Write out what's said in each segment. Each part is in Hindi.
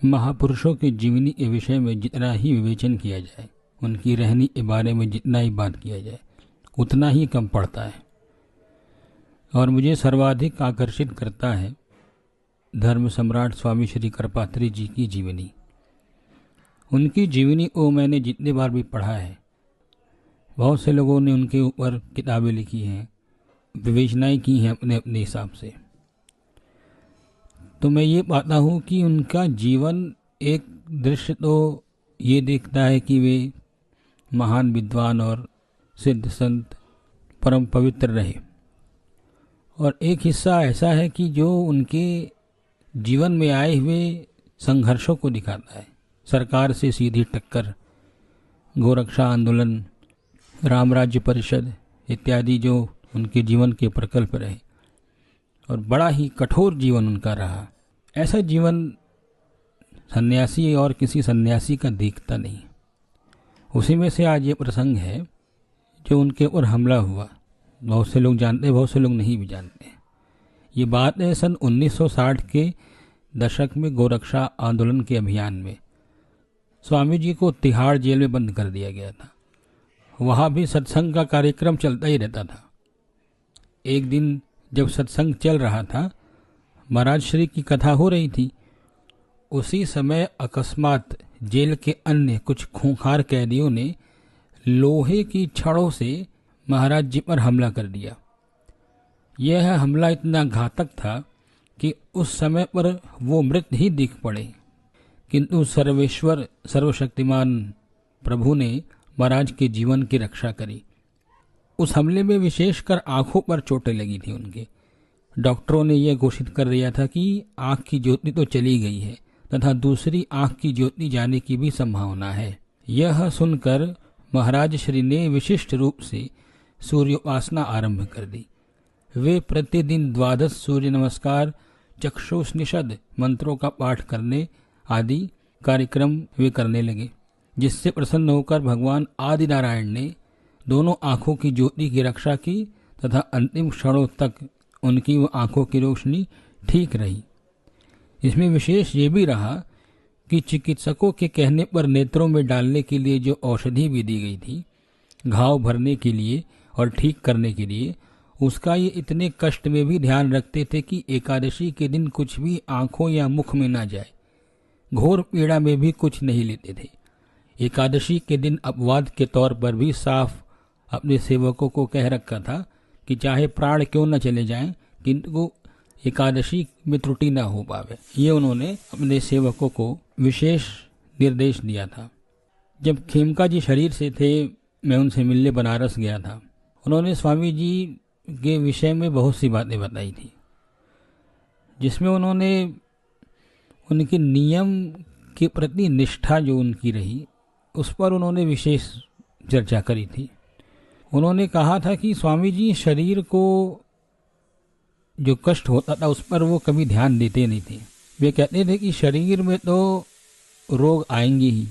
महापुरुषों की जीवनी के विषय में जितना ही विवेचन किया जाए, उनकी रहनी के बारे में जितना ही बात किया जाए, उतना ही कम पड़ता है। और मुझे सर्वाधिक आकर्षित करता है धर्म सम्राट स्वामी श्री करपात्री जी की जीवनी। उनकी जीवनी को मैंने जितने बार भी पढ़ा है, बहुत से लोगों ने उनके ऊपर किताबें लिखी हैं, विवेचनाएं की हैं अपने अपने हिसाब से, तो मैं ये पाता हूँ कि उनका जीवन एक दृश्य तो ये देखता है कि वे महान विद्वान और सिद्ध संत परम पवित्र रहे, और एक हिस्सा ऐसा है कि जो उनके जीवन में आए हुए संघर्षों को दिखाता है। सरकार से सीधी टक्कर, गोरक्षा आंदोलन, राम राज्य परिषद इत्यादि जो उनके जीवन के प्रकल्प रहे, और बड़ा ही कठोर जीवन उनका रहा। ऐसा जीवन सन्यासी और किसी सन्यासी का दिखता नहीं। उसी में से आज ये प्रसंग है जो उनके ऊपर हमला हुआ। बहुत से लोग जानते हैं, बहुत से लोग नहीं भी जानते। ये बात है सन 1960 के दशक में गोरक्षा आंदोलन के अभियान में स्वामी जी को तिहाड़ जेल में बंद कर दिया गया था। वहाँ भी सत्संग का कार्यक्रम चलता ही रहता था। एक दिन जब सत्संग चल रहा था, महाराज श्री की कथा हो रही थी, उसी समय अकस्मात जेल के अन्य कुछ खूंखार कैदियों ने लोहे की छड़ों से महाराज जी पर हमला कर दिया। यह हमला इतना घातक था कि उस समय पर वो मृत ही दिख पड़े, किंतु सर्वेश्वर सर्वशक्तिमान प्रभु ने महाराज के जीवन की रक्षा करी। उस हमले में विशेषकर आंखों पर चोटें लगी थी उनके। डॉक्टरों ने यह घोषित कर दिया था कि आंख की ज्योति तो चली गई है तथा दूसरी आंख की ज्योति जाने की भी संभावना है। यह सुनकर महाराज श्री ने विशिष्ट रूप से सूर्योपासना आरंभ कर दी। वे प्रतिदिन 12 सूर्य नमस्कार, चक्षुष्निषद मंत्रों का पाठ करने आदि कार्यक्रम वे करने लगे, जिससे प्रसन्न होकर भगवान आदि नारायण ने दोनों आंखों की ज्योति की रक्षा की तथा अंतिम क्षणों तक उनकी वो आंखों की रोशनी ठीक रही। इसमें विशेष ये भी रहा कि चिकित्सकों के कहने पर नेत्रों में डालने के लिए जो औषधि भी दी गई थी, घाव भरने के लिए और ठीक करने के लिए, उसका ये इतने कष्ट में भी ध्यान रखते थे कि एकादशी के दिन कुछ भी आंखों या मुख में ना जाए। घोर पीड़ा में भी कुछ नहीं लेते थे। एकादशी के दिन अपवाद के तौर पर भी साफ अपने सेवकों को कह रखा था कि चाहे प्राण क्यों न चले जाएं, किंतु एकादशी में त्रुटि न हो पावे। ये उन्होंने अपने सेवकों को विशेष निर्देश दिया था। जब खेमका जी शरीर से थे, मैं उनसे मिलने बनारस गया था। उन्होंने स्वामी जी के विषय में बहुत सी बातें बताई थी, जिसमें उन्होंने उनके नियम के प्रति निष्ठा जो उनकी रही, उस पर उन्होंने विशेष चर्चा करी थी। उन्होंने कहा था कि स्वामी जी शरीर को जो कष्ट होता था उस पर वो कभी ध्यान देते नहीं थे। वे कहते थे कि शरीर में तो रोग आएंगे ही,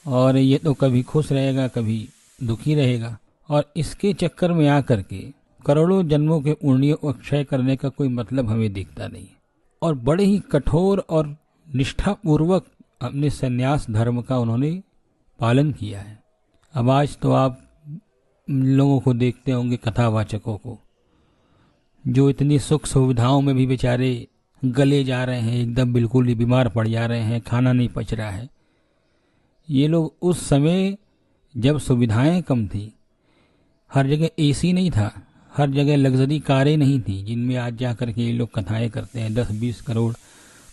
और ये तो कभी खुश रहेगा कभी दुखी रहेगा, और इसके चक्कर में आकर के करोड़ों जन्मों के पुण्यों को क्षय करने का कोई मतलब हमें दिखता नहीं। और बड़े ही कठोर और निष्ठापूर्वक अपने संन्यास धर्म का उन्होंने पालन किया है। अब आज तो आप लोगों को देखते होंगे, कथावाचकों को, जो इतनी सुख सुविधाओं में भी बेचारे गले जा रहे हैं, एकदम बिल्कुल ही बीमार पड़ जा रहे हैं, खाना नहीं पच रहा है। ये लोग उस समय जब सुविधाएं कम थी, हर जगह एसी नहीं था, हर जगह लग्जरी कारें नहीं थी जिनमें आज जा कर के ये लोग कथाएं करते हैं 10-20 करोड़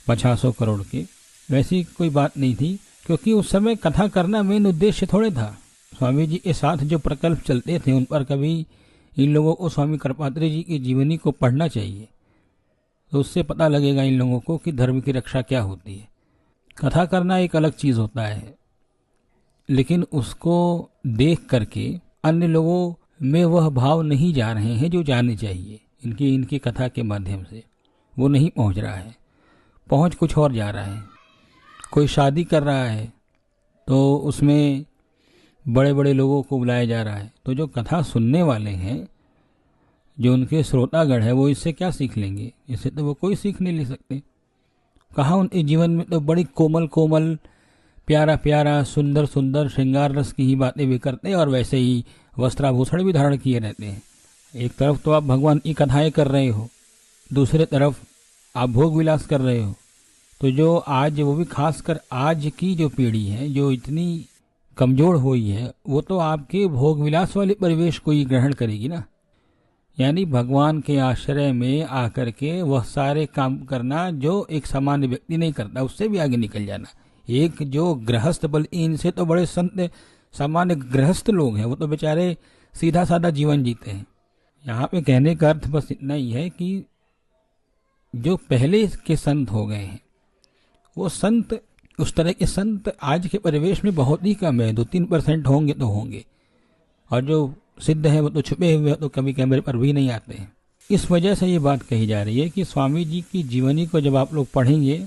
50 करोड़ के, वैसी कोई बात नहीं थी। क्योंकि उस समय कथा करना मेन उद्देश्य थोड़े था। स्वामी जी के साथ जो प्रकल्प चलते थे उन पर कभी इन लोगों को स्वामी करपात्री जी की जीवनी को पढ़ना चाहिए, तो उससे पता लगेगा इन लोगों को कि धर्म की रक्षा क्या होती है। कथा करना एक अलग चीज़ होता है, लेकिन उसको देख करके अन्य लोगों में वह भाव नहीं जा रहे हैं जो जाने चाहिए। इनकी कथा के माध्यम से वो नहीं पहुंच रहा है, पहुंच कुछ और जा रहा है। कोई शादी कर रहा है तो उसमें बड़े बड़े लोगों को बुलाया जा रहा है, तो जो कथा सुनने वाले हैं, जो उनके श्रोतागण है, वो इससे क्या सीख लेंगे? इससे तो वो कोई सीख नहीं ले सकते। कहाँ उनके जीवन में तो बड़ी कोमल कोमल, प्यारा प्यारा, सुंदर सुंदर श्रृंगार रस की ही बातें भी करते हैं और वैसे ही वस्त्राभूषण भी धारण किए रहते हैं। एक तरफ तो आप भगवान की कथाएं कर रहे हो, दूसरे तरफ आप भोग विलास कर रहे हो। तो जो आज, वो भी खासकर आज की जो पीढ़ी है जो इतनी कमजोर हुई है, वो तो आपके भोग विलास वाले परिवेश को ही ग्रहण करेगी ना। यानी भगवान के आश्रय में आकर के वह सारे काम करना जो एक सामान्य व्यक्ति नहीं करता, उससे भी आगे निकल जाना। एक जो गृहस्थ, बल्कि इनसे तो बड़े संत सामान्य गृहस्थ लोग हैं, वो तो बेचारे सीधा साधा जीवन जीते हैं। यहाँ पे कहने का अर्थ बस इतना ही है कि जो पहले के संत हो गए हैं, वो संत, उस तरह के संत आज के परिवेश में बहुत ही कम है। 2-3% होंगे तो होंगे, और जो सिद्ध है वो तो छुपे हुए, तो कभी कैमरे पर भी नहीं आते हैं। इस वजह से ये बात कही जा रही है कि स्वामी जी की जीवनी को जब आप लोग पढ़ेंगे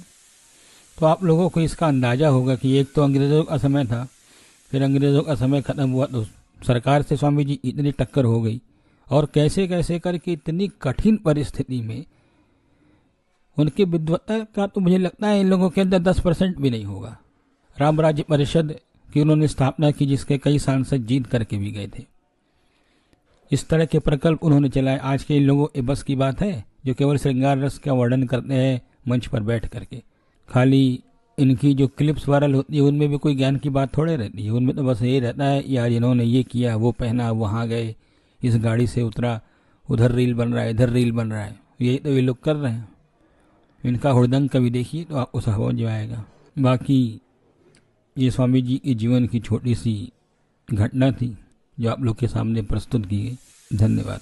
तो आप लोगों को इसका अंदाजा होगा कि एक तो अंग्रेजों का समय था, फिर अंग्रेजों का समय खत्म हुआ तो सरकार से स्वामी जी इतनी टक्कर हो गई, और कैसे कैसे करके इतनी कठिन परिस्थिति में उनकी विद्वता का तो मुझे लगता है इन लोगों के अंदर 10% भी नहीं होगा। राम राज्य परिषद की उन्होंने स्थापना की, जिसके कई सांसद जीत करके भी गए थे। इस तरह के प्रकल्प उन्होंने चलाए। आज के इन लोगों के बस की बात है जो केवल श्रृंगार रस का वर्णन करते हैं मंच पर बैठ करके। खाली इनकी जो क्लिप्स वायरल होती है उनमें भी कोई ज्ञान की बात थोड़े रहती है, उनमें तो बस ये रहता है यार इन्होंने ये किया, वो पहना, वहाँ गए, इस गाड़ी से उतरा, उधर रील बन रहा है, इधर रील बन रहा है। यही तो ये लोग कर रहे हैं। इनका हुड़दंग कभी देखिए तो आपको समझ में आएगा। बाकी ये स्वामी जी के जीवन की छोटी सी घटना थी जो आप लोग के सामने प्रस्तुत की गई। धन्यवाद।